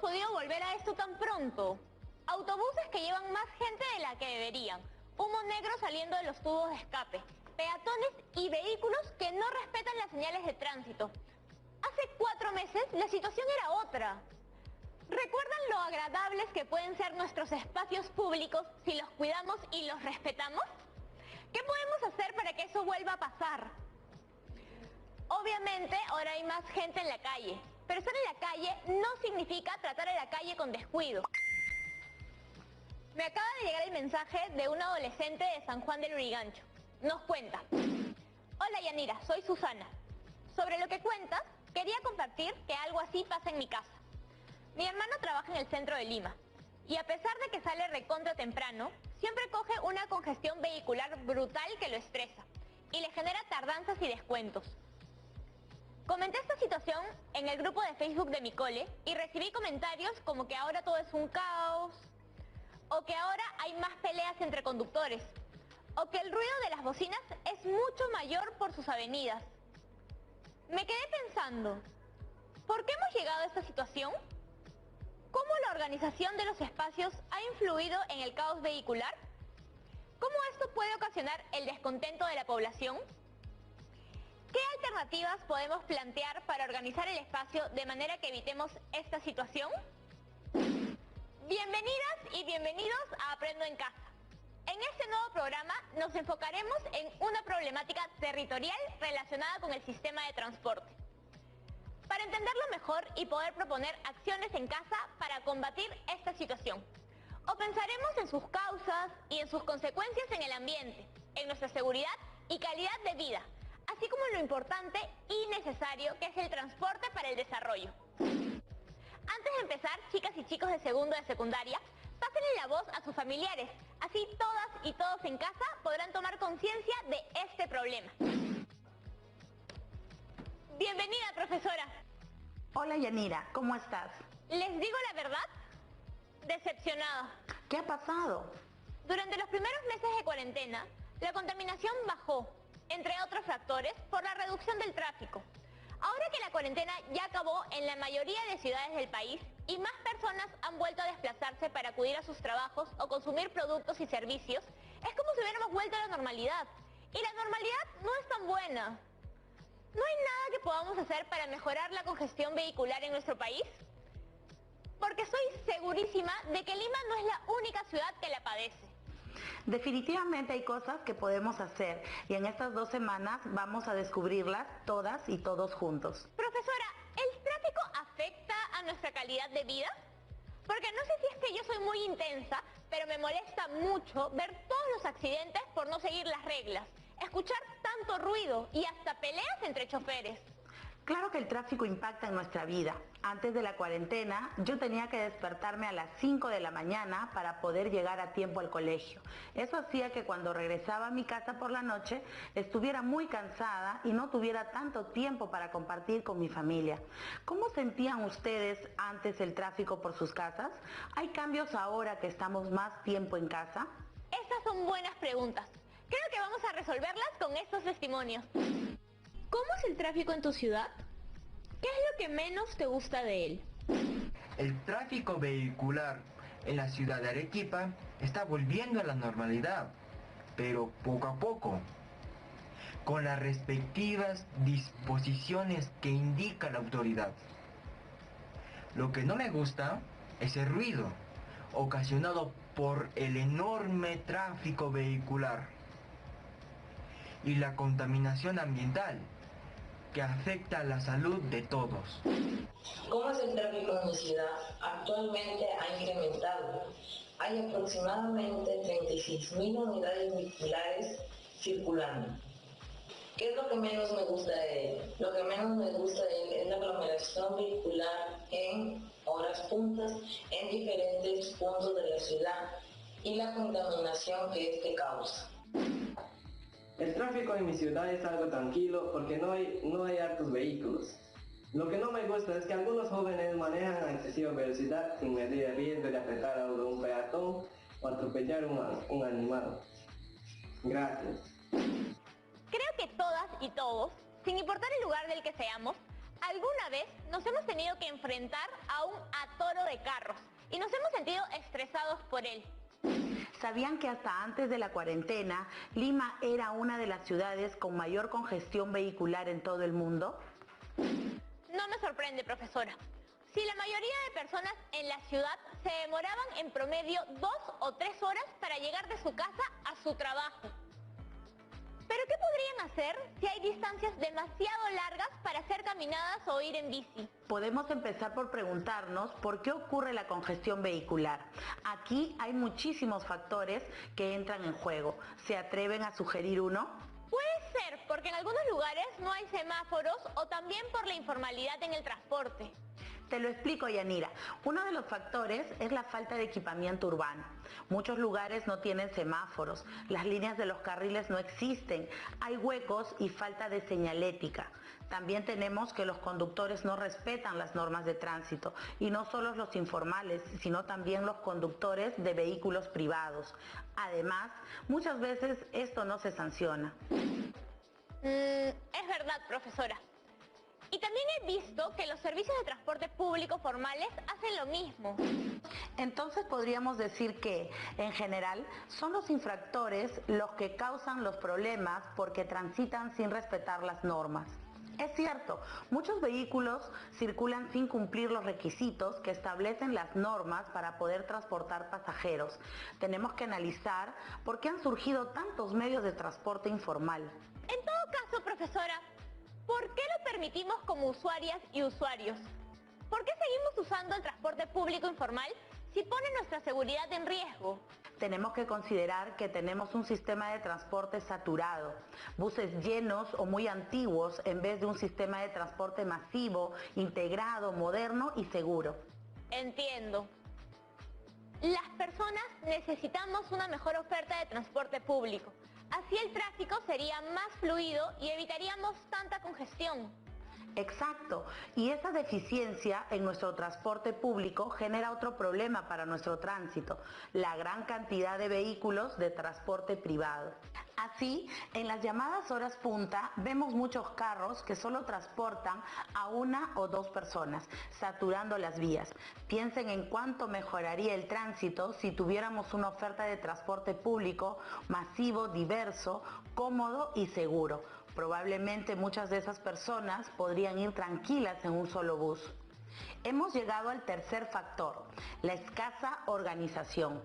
podido volver a esto tan pronto? Autobuses que llevan más gente de la que deberían, humo negro saliendo de los tubos de escape, peatones y vehículos que no respetan las señales de tránsito. Hace 4 meses la situación era otra. ¿Recuerdan lo agradables que pueden ser nuestros espacios públicos si los cuidamos y los respetamos? ¿Qué podemos hacer para que eso vuelva a pasar? Obviamente ahora hay más gente en la calle, pero estar en la calle no significa tratar a la calle con descuido. Me acaba de llegar el mensaje de un adolescente de San Juan del Lurigancho. Nos cuenta: hola Yanira, soy Susana. Sobre lo que cuentas, quería compartir que algo así pasa en mi casa. Mi hermano trabaja en el centro de Lima y a pesar de que sale recontra temprano, siempre coge una congestión vehicular brutal que lo estresa y le genera tardanzas y descuentos. Comenté esta situación en el grupo de Facebook de mi cole y recibí comentarios como que ahora todo es un caos, o que ahora hay más peleas entre conductores, o que el ruido de las bocinas es mucho mayor por sus avenidas. Me quedé pensando, ¿por qué hemos llegado a esta situación? ¿Cómo la organización de los espacios ha influido en el caos vehicular? ¿Cómo esto puede ocasionar el descontento de la población? ¿Qué alternativas podemos plantear para organizar el espacio de manera que evitemos esta situación? Bienvenidas y bienvenidos a Aprendo en Casa. En este nuevo programa nos enfocaremos en una problemática territorial relacionada con el sistema de transporte. Para entenderlo mejor y poder proponer acciones en casa para combatir esta situación. O pensaremos en sus causas y en sus consecuencias en el ambiente, en nuestra seguridad y calidad de vida, así como en lo importante y necesario que es el transporte para el desarrollo. Antes de empezar, chicas y chicos de segundo de secundaria, pásenle la voz a sus familiares, así todas y todos en casa podrán tomar conciencia de este problema. Bienvenida, profesora. Hola Yanira, ¿cómo estás? ¿Les digo la verdad? Decepcionada. ¿Qué ha pasado? Durante los primeros meses de cuarentena, la contaminación bajó, entre otros factores, por la reducción del tráfico. Ahora que la cuarentena ya acabó en la mayoría de ciudades del país y más personas han vuelto a desplazarse para acudir a sus trabajos o consumir productos y servicios, es como si hubiéramos vuelto a la normalidad. Y la normalidad no es tan buena. ¿No hay nada que podamos hacer para mejorar la congestión vehicular en nuestro país? Porque estoy segurísima de que Lima no es la única ciudad que la padece. Definitivamente hay cosas que podemos hacer y en estas 2 semanas vamos a descubrirlas todas y todos juntos. Profesora, ¿el tráfico afecta a nuestra calidad de vida? Porque no sé si es que yo soy muy intensa, pero me molesta mucho ver todos los accidentes por no seguir las reglas, escuchar tanto ruido y hasta peleas entre choferes. Claro que el tráfico impacta en nuestra vida. Antes de la cuarentena, yo tenía que despertarme a las 5 de la mañana para poder llegar a tiempo al colegio. Eso hacía que cuando regresaba a mi casa por la noche, estuviera muy cansada y no tuviera tanto tiempo para compartir con mi familia. ¿Cómo sentían ustedes antes el tráfico por sus casas? ¿Hay cambios ahora que estamos más tiempo en casa? Estas son buenas preguntas. Creo que vamos a resolverlas con estos testimonios. ¿Cómo es el tráfico en tu ciudad? ¿Qué es lo que menos te gusta de él? El tráfico vehicular en la ciudad de Arequipa está volviendo a la normalidad, pero poco a poco, con las respectivas disposiciones que indica la autoridad. Lo que no me gusta es el ruido ocasionado por el enorme tráfico vehicular y la contaminación ambiental que afecta a la salud de todos. ¿Cómo es el tráfico en mi ciudad? Actualmente ha incrementado. Hay aproximadamente 36.000 unidades vehiculares circulando. ¿Qué es lo que menos me gusta de él? Lo que menos me gusta de él es la aglomeración vehicular en horas puntas en diferentes puntos de la ciudad y la contaminación que este causa. El tráfico en mi ciudad es algo tranquilo porque no hay hartos vehículos. Lo que no me gusta es que algunos jóvenes manejan a excesiva velocidad sin medir el riesgo de afectar a un peatón o atropellar un animal. Gracias. Creo que todas y todos, sin importar el lugar del que seamos, Alguna vez nos hemos tenido que enfrentar a un atoro de carros y nos hemos sentido estresados por él. ¿Sabían que hasta antes de la cuarentena, Lima era una de las ciudades con mayor congestión vehicular en todo el mundo? No me sorprende, profesora. Si la mayoría de personas en la ciudad se demoraban en promedio 2 o 3 horas para llegar de su casa a su trabajo. ¿Pero qué podrían hacer si hay distancias demasiado largas para hacer caminadas o ir en bici? Podemos empezar por preguntarnos por qué ocurre la congestión vehicular. Aquí hay muchísimos factores que entran en juego. ¿Se atreven a sugerir uno? Puede ser, porque en algunos lugares no hay semáforos o también por la informalidad en el transporte. Te lo explico, Yanira. Uno de los factores es la falta de equipamiento urbano. Muchos lugares no tienen semáforos, las líneas de los carriles no existen, hay huecos y falta de señalética. También tenemos que los conductores no respetan las normas de tránsito, y no solo los informales, sino también los conductores de vehículos privados. Además, muchas veces esto no se sanciona. Es verdad, profesora. Y también he visto que los servicios de transporte público formales hacen lo mismo. Entonces podríamos decir que, en general, son los infractores los que causan los problemas porque transitan sin respetar las normas. Es cierto, muchos vehículos circulan sin cumplir los requisitos que establecen las normas para poder transportar pasajeros. Tenemos que analizar por qué han surgido tantos medios de transporte informal. En todo caso, profesora, ¿por qué lo permitimos como usuarias y usuarios? ¿Por qué seguimos usando el transporte público informal si pone nuestra seguridad en riesgo? Tenemos que considerar que tenemos un sistema de transporte saturado, buses llenos o muy antiguos en vez de un sistema de transporte masivo, integrado, moderno y seguro. Entiendo. Las personas necesitamos una mejor oferta de transporte público. Así el tráfico sería más fluido y evitaríamos tanta congestión. Exacto, y esa deficiencia en nuestro transporte público genera otro problema para nuestro tránsito, la gran cantidad de vehículos de transporte privado. Así, en las llamadas horas punta, vemos muchos carros que solo transportan a una o dos personas, saturando las vías. Piensen en cuánto mejoraría el tránsito si tuviéramos una oferta de transporte público masivo, diverso, cómodo y seguro. Probablemente muchas de esas personas podrían ir tranquilas en un solo bus. Hemos llegado al tercer factor, la escasa organización.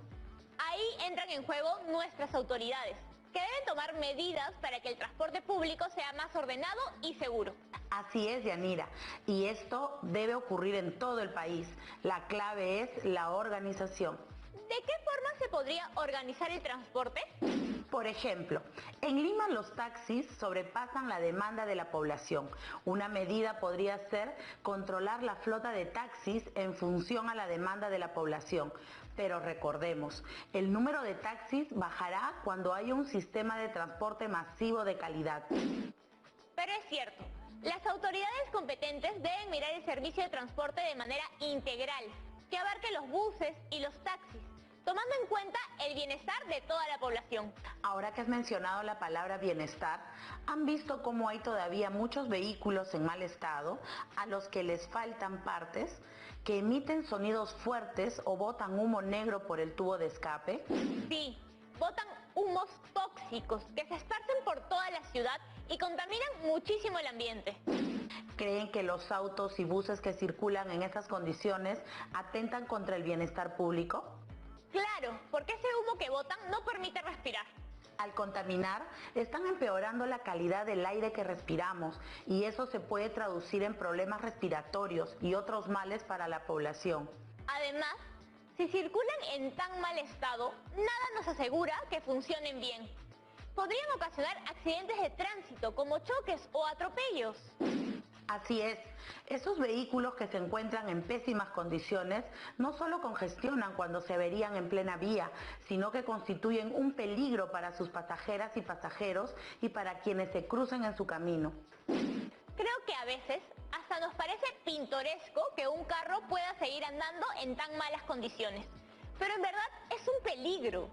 Ahí entran en juego nuestras autoridades, que deben tomar medidas para que el transporte público sea más ordenado y seguro. Así es, Yanira, y esto debe ocurrir en todo el país. La clave es la organización. ¿De qué forma se podría organizar el transporte? Por ejemplo, en Lima los taxis sobrepasan la demanda de la población. Una medida podría ser controlar la flota de taxis en función a la demanda de la población. Pero recordemos, el número de taxis bajará cuando haya un sistema de transporte masivo de calidad. Pero es cierto, las autoridades competentes deben mirar el servicio de transporte de manera integral, que abarque los buses y los taxis, tomando en cuenta el bienestar de toda la población. Ahora que has mencionado la palabra bienestar, ¿han visto cómo hay todavía muchos vehículos en mal estado, a los que les faltan partes, que emiten sonidos fuertes o botan humo negro por el tubo de escape? Sí, botan humos tóxicos que se esparcen por toda la ciudad y contaminan muchísimo el ambiente. ¿Creen que los autos y buses que circulan en esas condiciones atentan contra el bienestar público? Claro, porque ese humo que botan no permite respirar. Al contaminar, están empeorando la calidad del aire que respiramos, y eso se puede traducir en problemas respiratorios y otros males para la población. Además, si circulan en tan mal estado, nada nos asegura que funcionen bien. Podrían ocasionar accidentes de tránsito como choques o atropellos. Así es, esos vehículos que se encuentran en pésimas condiciones no solo congestionan cuando se averían en plena vía, sino que constituyen un peligro para sus pasajeras y pasajeros y para quienes se crucen en su camino. Creo que a veces hasta nos parece pintoresco que un carro pueda seguir andando en tan malas condiciones, pero en verdad es un peligro.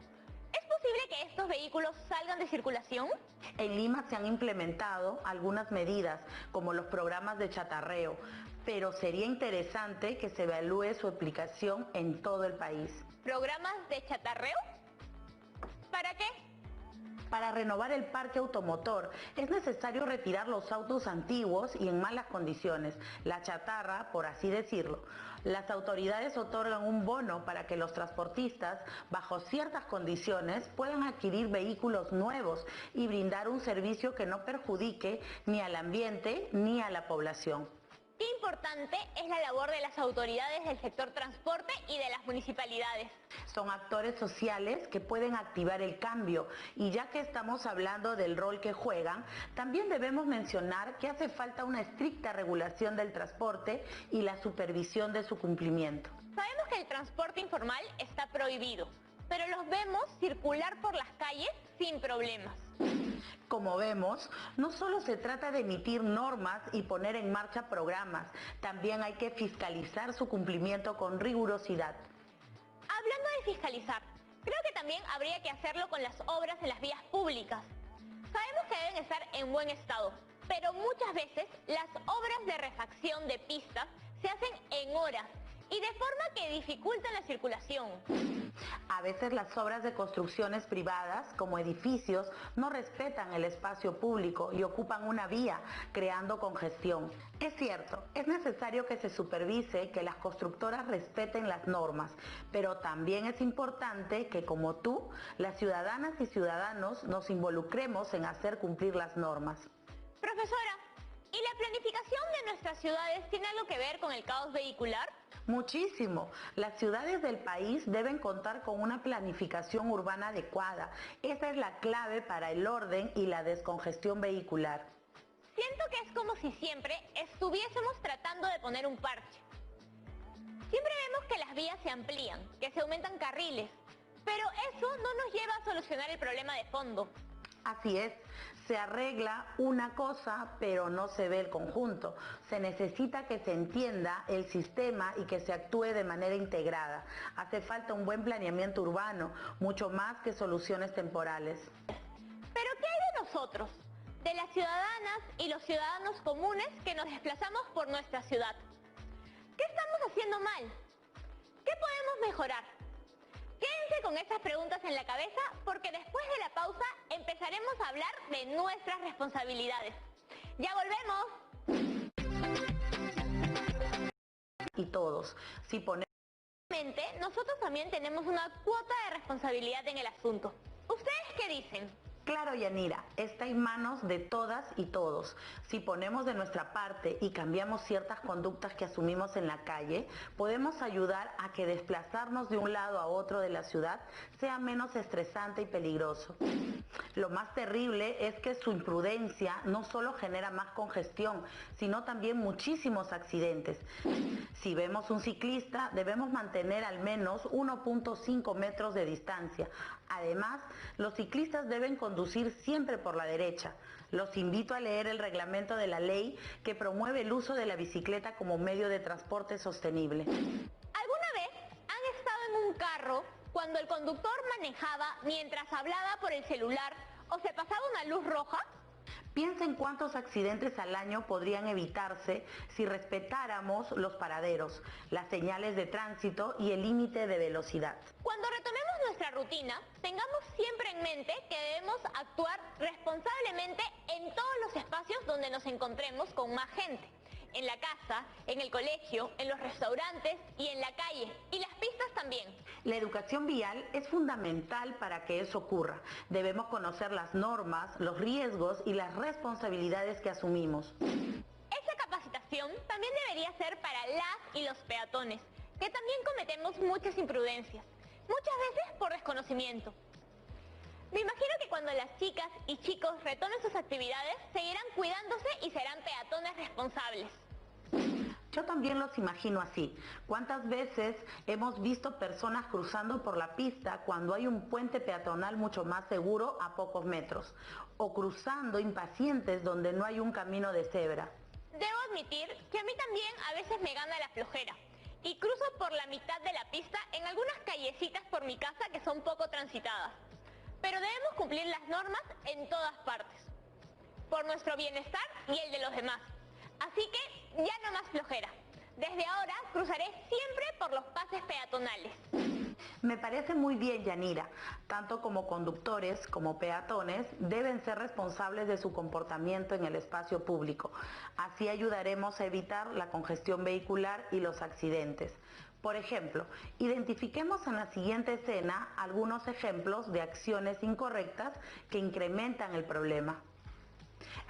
¿Es posible que estos vehículos salgan de circulación? En Lima se han implementado algunas medidas, como los programas de chatarreo, pero sería interesante que se evalúe su aplicación en todo el país. ¿Programas de chatarreo? ¿Para qué? Para renovar el parque automotor es necesario retirar los autos antiguos y en malas condiciones, la chatarra, por así decirlo. Las autoridades otorgan un bono para que los transportistas, bajo ciertas condiciones, puedan adquirir vehículos nuevos y brindar un servicio que no perjudique ni al ambiente ni a la población. Qué importante es la labor de las autoridades del sector transporte y de las municipalidades. Son actores sociales que pueden activar el cambio, y ya que estamos hablando del rol que juegan, también debemos mencionar que hace falta una estricta regulación del transporte y la supervisión de su cumplimiento. Sabemos que el transporte informal está prohibido, pero los vemos circular por las calles sin problemas. Como vemos, no solo se trata de emitir normas y poner en marcha programas, también hay que fiscalizar su cumplimiento con rigurosidad. Hablando de fiscalizar, creo que también habría que hacerlo con las obras en las vías públicas. Sabemos que deben estar en buen estado, pero muchas veces las obras de refacción de pistas se hacen en horas y de forma que dificultan la circulación. A veces las obras de construcciones privadas, como edificios, no respetan el espacio público y ocupan una vía, creando congestión. Es cierto, es necesario que se supervise que las constructoras respeten las normas, pero también es importante que, como tú, las ciudadanas y ciudadanos nos involucremos en hacer cumplir las normas. Profesora, ¿y la planificación de nuestras ciudades tiene algo que ver con el caos vehicular? Muchísimo. Las ciudades del país deben contar con una planificación urbana adecuada. Esa es la clave para el orden y la descongestión vehicular. Siento que es como si siempre estuviésemos tratando de poner un parche. Siempre vemos que las vías se amplían, que se aumentan carriles, pero eso no nos lleva a solucionar el problema de fondo. Así es, se arregla una cosa, pero no se ve el conjunto. Se necesita que se entienda el sistema y que se actúe de manera integrada. Hace falta un buen planeamiento urbano, mucho más que soluciones temporales. ¿Pero qué hay de nosotros? De las ciudadanas y los ciudadanos comunes que nos desplazamos por nuestra ciudad. ¿Qué estamos haciendo mal? ¿Qué podemos mejorar? Quédense con estas preguntas en la cabeza porque después de la pausa empezaremos a hablar de nuestras responsabilidades. ¡Ya volvemos! Y todos, si ponemos... Nosotros también tenemos una cuota de responsabilidad en el asunto. ¿Ustedes qué dicen? Claro, Yanira, está en manos de todas y todos. Si ponemos de nuestra parte y cambiamos ciertas conductas que asumimos en la calle, podemos ayudar a que desplazarnos de un lado a otro de la ciudad sea menos estresante y peligroso. Lo más terrible es que su imprudencia no solo genera más congestión, sino también muchísimos accidentes. Si vemos un ciclista, debemos mantener al menos 1.5 metros de distancia. Además, los ciclistas deben conducir siempre por la derecha. Los invito a leer el reglamento de la ley que promueve el uso de la bicicleta como medio de transporte sostenible. ¿Alguna vez han estado en un carro cuando el conductor manejaba mientras hablaba por el celular o se pasaba una luz roja? Piensa en cuántos accidentes al año podrían evitarse si respetáramos los paraderos, las señales de tránsito y el límite de velocidad. Cuando retomemos nuestra rutina, tengamos siempre en mente que debemos actuar responsablemente en todos los espacios donde nos encontremos con más gente. En la casa, en el colegio, en los restaurantes y en la calle. Y las pistas también. La educación vial es fundamental para que eso ocurra. Debemos conocer las normas, los riesgos y las responsabilidades que asumimos. Esa capacitación también debería ser para las y los peatones, que también cometemos muchas imprudencias, muchas veces por desconocimiento. Me imagino que cuando las chicas y chicos retomen sus actividades, seguirán cuidándose y serán peatones responsables. Yo también los imagino así. ¿Cuántas veces hemos visto personas cruzando por la pista cuando hay un puente peatonal mucho más seguro a pocos metros? O cruzando impacientes donde no hay un camino de cebra. Debo admitir que a mí también a veces me gana la flojera. Y cruzo por la mitad de la pista en algunas callecitas por mi casa que son poco transitadas. pero debemos cumplir las normas en todas partes, por nuestro bienestar y el de los demás. Así que ya no más flojera. Desde ahora cruzaré siempre por los pases peatonales. Me parece muy bien, Yanira. Tanto como conductores como peatones deben ser responsables de su comportamiento en el espacio público. Así ayudaremos a evitar la congestión vehicular y los accidentes. Por ejemplo, identifiquemos en la siguiente escena algunos ejemplos de acciones incorrectas que incrementan el problema.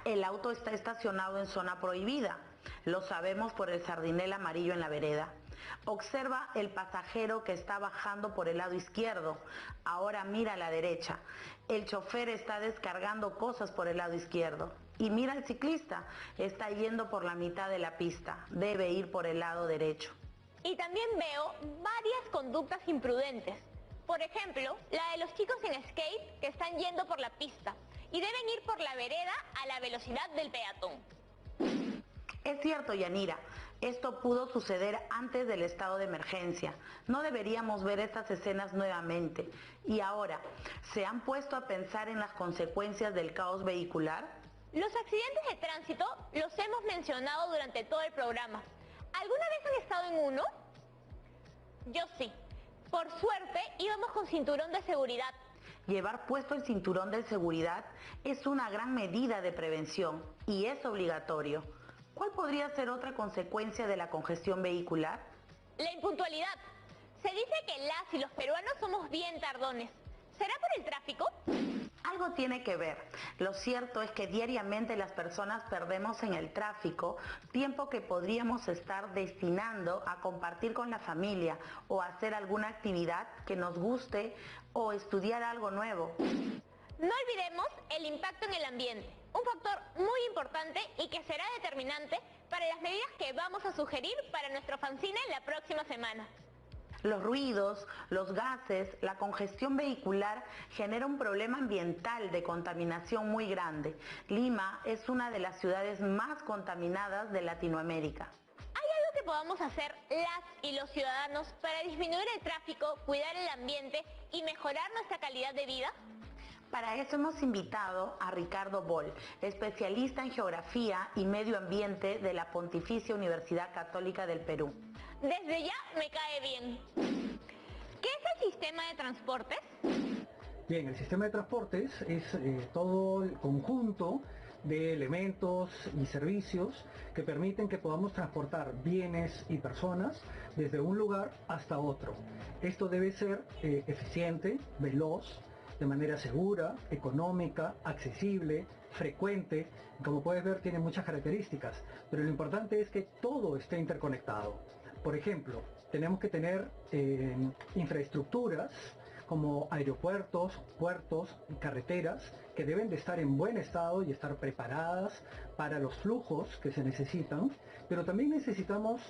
El auto está estacionado en zona prohibida. Lo sabemos por el sardinel amarillo en la vereda. Observa el pasajero que está bajando por el lado izquierdo. Ahora mira a la derecha. El chofer está descargando cosas por el lado izquierdo. Y mira al ciclista. Está yendo por la mitad de la pista. Debe ir por el lado derecho. Y también veo varias conductas imprudentes. Por ejemplo, la de los chicos en skate que están yendo por la pista y deben ir por la vereda a la velocidad del peatón. Es cierto, Yanira, esto pudo suceder antes del estado de emergencia. No deberíamos ver estas escenas nuevamente. Y ahora, ¿se han puesto a pensar en las consecuencias del caos vehicular? Los accidentes de tránsito los hemos mencionado durante todo el programa. ¿Alguna vez han estado en uno? Yo sí. Por suerte íbamos con cinturón de seguridad. Llevar puesto el cinturón de seguridad es una gran medida de prevención y es obligatorio. ¿Cuál podría ser otra consecuencia de la congestión vehicular? La impuntualidad. Se dice que las y los peruanos somos bien tardones. ¿Será por el tráfico? Algo tiene que ver. Lo cierto es que diariamente las personas perdemos en el tráfico tiempo que podríamos estar destinando a compartir con la familia o a hacer alguna actividad que nos guste o estudiar algo nuevo. No olvidemos el impacto en el ambiente, un factor muy importante y que será determinante para las medidas que vamos a sugerir para nuestro fanzine la próxima semana. Los ruidos, los gases, la congestión vehicular genera un problema ambiental de contaminación muy grande. Lima es una de las ciudades más contaminadas de Latinoamérica. ¿Hay algo que podamos hacer las y los ciudadanos para disminuir el tráfico, cuidar el ambiente y mejorar nuestra calidad de vida? Para eso hemos invitado a Ricardo Boll, especialista en geografía y medio ambiente de la Pontificia Universidad Católica del Perú. Desde ya me cae bien. ¿Qué es el sistema de transportes? Bien, el sistema de transportes es todo el conjunto de elementos y servicios que permiten que podamos transportar bienes y personas desde un lugar hasta otro. Esto debe ser eficiente, veloz, de manera segura, económica, accesible, frecuente. Como puedes ver, tiene muchas características, pero lo importante es que todo esté interconectado. Por ejemplo, tenemos que tener infraestructuras como aeropuertos, puertos y carreteras que deben de estar en buen estado y estar preparadas para los flujos que se necesitan, pero también necesitamos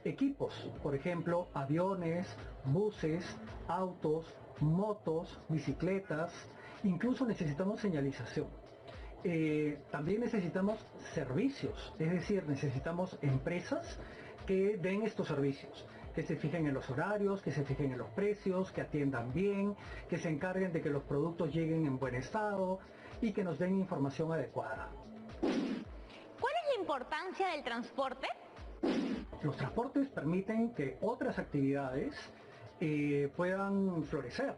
equipos, por ejemplo, aviones, buses, autos, motos, bicicletas, incluso necesitamos señalización. También necesitamos servicios, es decir, necesitamos empresas que den estos servicios, que se fijen en los horarios, que se fijen en los precios, que atiendan bien, que se encarguen de que los productos lleguen en buen estado y que nos den información adecuada. ¿Cuál es la importancia del transporte? Los transportes permiten que otras actividades puedan florecer.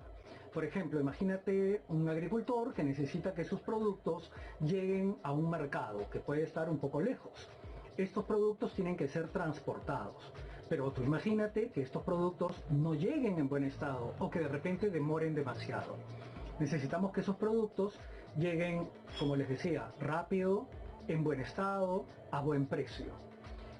Por ejemplo, imagínate un agricultor que necesita que sus productos lleguen a un mercado que puede estar un poco lejos. Estos productos tienen que ser transportados. Pero tú imagínate que estos productos no lleguen en buen estado o que de repente demoren demasiado. Necesitamos que esos productos lleguen, como les decía, rápido, en buen estado, a buen precio.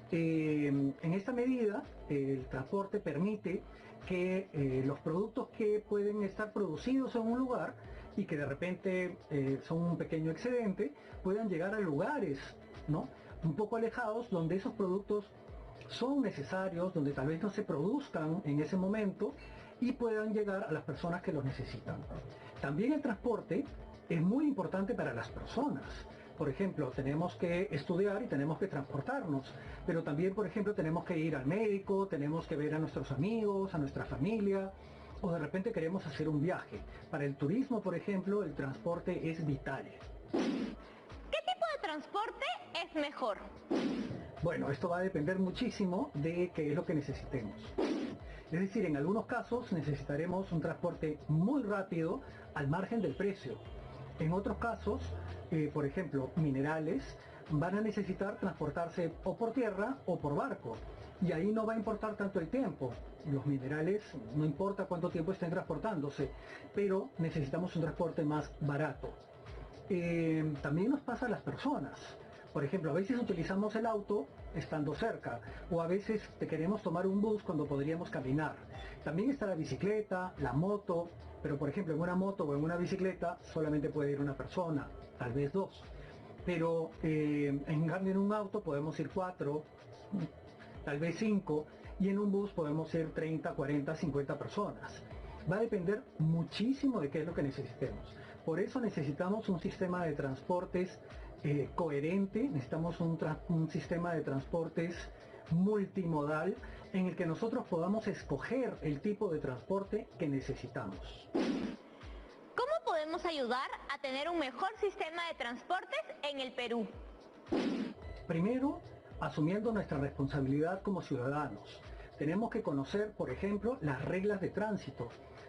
En esta medida, el transporte permite que los productos que pueden estar producidos en un lugar y que de repente son un pequeño excedente, puedan llegar a lugares, ¿no?, un poco alejados, donde esos productos son necesarios, donde tal vez no se produzcan en ese momento y puedan llegar a las personas que los necesitan. También el transporte es muy importante para las personas. Por ejemplo, tenemos que estudiar y tenemos que transportarnos, pero también, por ejemplo, tenemos que ir al médico, tenemos que ver a nuestros amigos, a nuestra familia, o de repente queremos hacer un viaje. Para el turismo, por ejemplo, el transporte es vital. ¿Qué tipo de transporte es mejor? Bueno, esto va a depender muchísimo de qué es lo que necesitemos. Es decir, en algunos casos necesitaremos un transporte muy rápido al margen del precio. En otros casos, por ejemplo, minerales, van a necesitar transportarse o por tierra o por barco. Y ahí no va a importar tanto el tiempo. Los minerales, no importa cuánto tiempo estén transportándose, pero necesitamos un transporte más barato. También nos pasa a las personas. Por ejemplo, a veces utilizamos el auto estando cerca, o a veces queremos tomar un bus cuando podríamos caminar. También está la bicicleta, la moto, pero por ejemplo en una moto o en una bicicleta solamente puede ir una persona, tal vez dos. Pero en cambio en un auto podemos ir 4, tal vez 5, y en un bus podemos ir 30, 40, 50 personas. Va a depender muchísimo de qué es lo que necesitemos. Por eso necesitamos un sistema de transportes coherente, necesitamos un sistema de transportes multimodal en el que nosotros podamos escoger el tipo de transporte que necesitamos. ¿Cómo podemos ayudar a tener un mejor sistema de transportes en el Perú? Primero, asumiendo nuestra responsabilidad como ciudadanos. Tenemos que conocer, por ejemplo, las reglas de tránsito.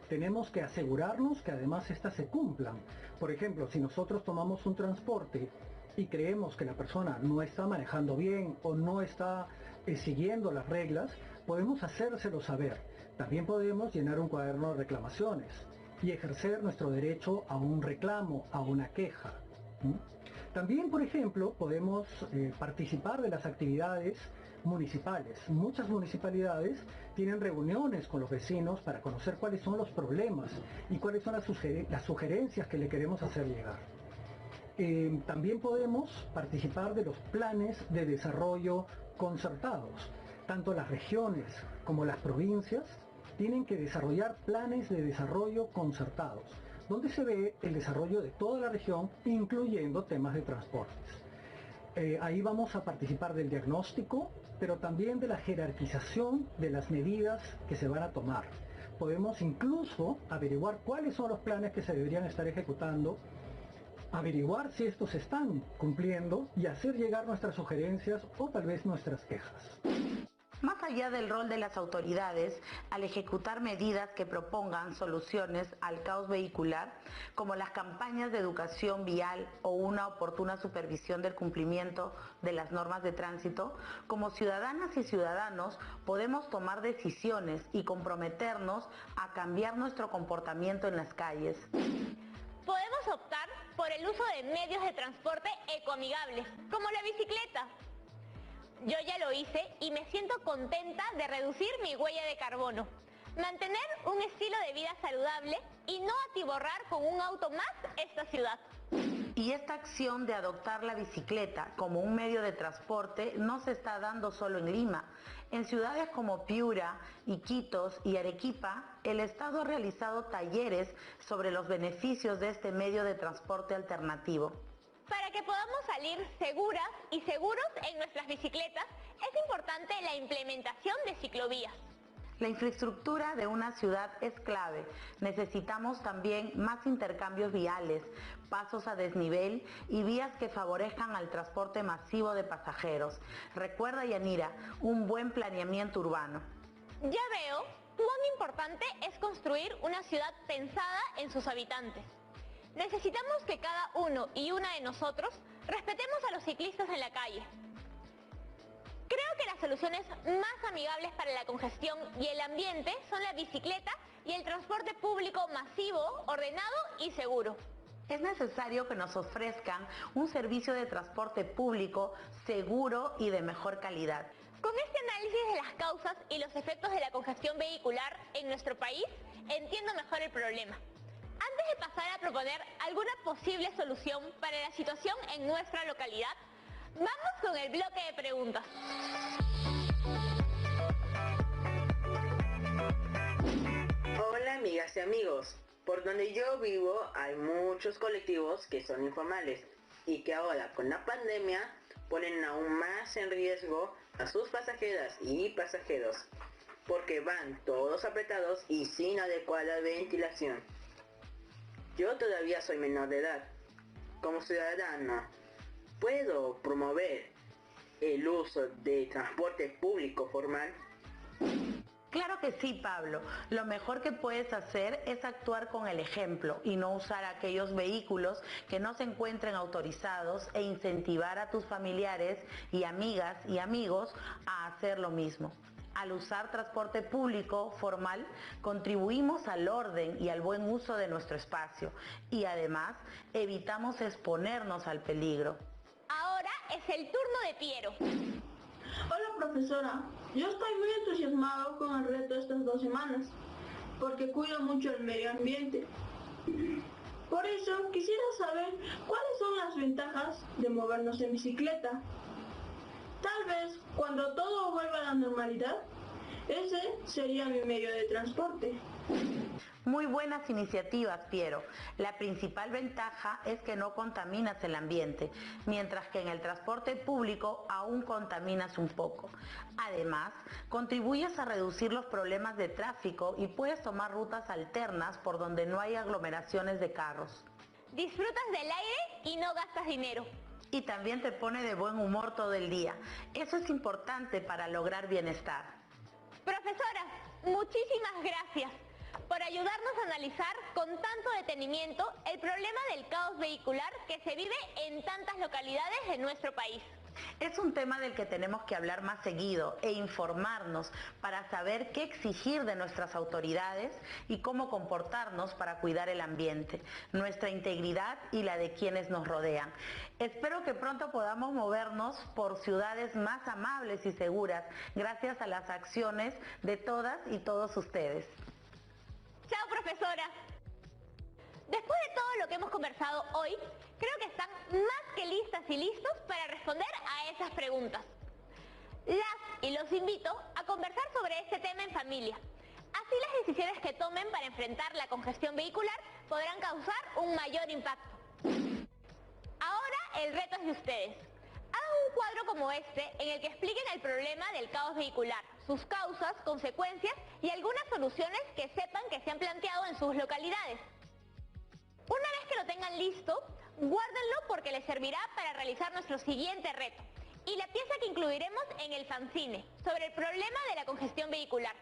Tenemos que asegurarnos que además estas se cumplan. Por ejemplo, si nosotros tomamos un transporte y creemos que la persona no está manejando bien o no está siguiendo las reglas, podemos hacérselo saber. También podemos llenar un cuaderno de reclamaciones y ejercer nuestro derecho a un reclamo, a una queja. También, por ejemplo, podemos participar de las actividades municipales. Muchas municipalidades tienen reuniones con los vecinos para conocer cuáles son los problemas y cuáles son las sugerencias que le queremos hacer llegar. También podemos participar de los planes de desarrollo concertados. Tanto las regiones como las provincias tienen que desarrollar planes de desarrollo concertados, donde se ve el desarrollo de toda la región, incluyendo temas de transportes. Ahí vamos a participar del diagnóstico, pero también de la jerarquización de las medidas que se van a tomar. Podemos incluso averiguar cuáles son los planes que se deberían estar ejecutando, averiguar si estos se están cumpliendo y hacer llegar nuestras sugerencias o tal vez nuestras quejas. Más allá del rol de las autoridades, al ejecutar medidas que propongan soluciones al caos vehicular, como las campañas de educación vial o una oportuna supervisión del cumplimiento de las normas de tránsito, como ciudadanas y ciudadanos podemos tomar decisiones y comprometernos a cambiar nuestro comportamiento en las calles. Podemos optar por el uso de medios de transporte ecoamigables, como la bicicleta. Yo ya lo hice y me siento contenta de reducir mi huella de carbono, mantener un estilo de vida saludable y no atiborrar con un auto más esta ciudad. Y esta acción de adoptar la bicicleta como un medio de transporte no se está dando solo en Lima. En ciudades como Piura, Iquitos y Arequipa, el Estado ha realizado talleres sobre los beneficios de este medio de transporte alternativo. Para que podamos salir seguras y seguros en nuestras bicicletas, es importante la implementación de ciclovías. La infraestructura de una ciudad es clave. Necesitamos también más intercambios viales, pasos a desnivel y vías que favorezcan al transporte masivo de pasajeros. Recuerda, Yanira, un buen planeamiento urbano. Ya veo cuán importante es construir una ciudad pensada en sus habitantes. Necesitamos que cada uno y una de nosotros respetemos a los ciclistas en la calle. Creo que las soluciones más amigables para la congestión y el ambiente son la bicicleta y el transporte público masivo, ordenado y seguro. Es necesario que nos ofrezcan un servicio de transporte público seguro y de mejor calidad. Con este análisis de las causas y los efectos de la congestión vehicular en nuestro país, entiendo mejor el problema. Antes de pasar a proponer alguna posible solución para la situación en nuestra localidad, vamos con el bloque de preguntas. Hola amigas y amigos, por donde yo vivo hay muchos colectivos que son informales y que ahora con la pandemia ponen aún más en riesgo a sus pasajeras y pasajeros. porque van todos apretados y sin adecuada ventilación. Yo todavía soy menor de edad. Como ciudadana, ¿puedo promover el uso de transporte público formal? Claro que sí, Pablo. Lo mejor que puedes hacer es actuar con el ejemplo y no usar aquellos vehículos que no se encuentren autorizados e incentivar a tus familiares y amigas y amigos a hacer lo mismo. Al usar transporte público formal, contribuimos al orden y al buen uso de nuestro espacio y además evitamos exponernos al peligro. Ahora es el turno de Piero. Hola profesora, yo estoy muy entusiasmado con el reto de estas 2 semanas, porque cuido mucho el medio ambiente. Por eso quisiera saber cuáles son las ventajas de movernos en bicicleta. Tal vez cuando todo vuelva a la normalidad, ese sería mi medio de transporte. Muy buenas iniciativas, Piero. La principal ventaja es que no contaminas el ambiente, mientras que en el transporte público aún contaminas un poco. Además, contribuyes a reducir los problemas de tráfico y puedes tomar rutas alternas por donde no hay aglomeraciones de carros. Disfrutas del aire y no gastas dinero. Y también te pone de buen humor todo el día. Eso es importante para lograr bienestar. Profesora, muchísimas gracias por ayudarnos a analizar con tanto detenimiento el problema del caos vehicular que se vive en tantas localidades de nuestro país. Es un tema del que tenemos que hablar más seguido e informarnos para saber qué exigir de nuestras autoridades y cómo comportarnos para cuidar el ambiente, nuestra integridad y la de quienes nos rodean. Espero que pronto podamos movernos por ciudades más amables y seguras gracias a las acciones de todas y todos ustedes. Chao, profesora. Después de todo lo que hemos conversado hoy, creo que están más que listas y listos para responder a esas preguntas. Las y los invito a conversar sobre este tema en familia. Así las decisiones que tomen para enfrentar la congestión vehicular podrán causar un mayor impacto. Ahora el reto es de ustedes. Hagan un cuadro como este en el que expliquen el problema del caos vehicular, sus causas, consecuencias y algunas soluciones que sepan que se han planteado en sus localidades. Una vez que lo tengan listo, guárdenlo porque les servirá para realizar nuestro siguiente reto y la pieza que incluiremos en el fanzine sobre el problema de la congestión vehicular.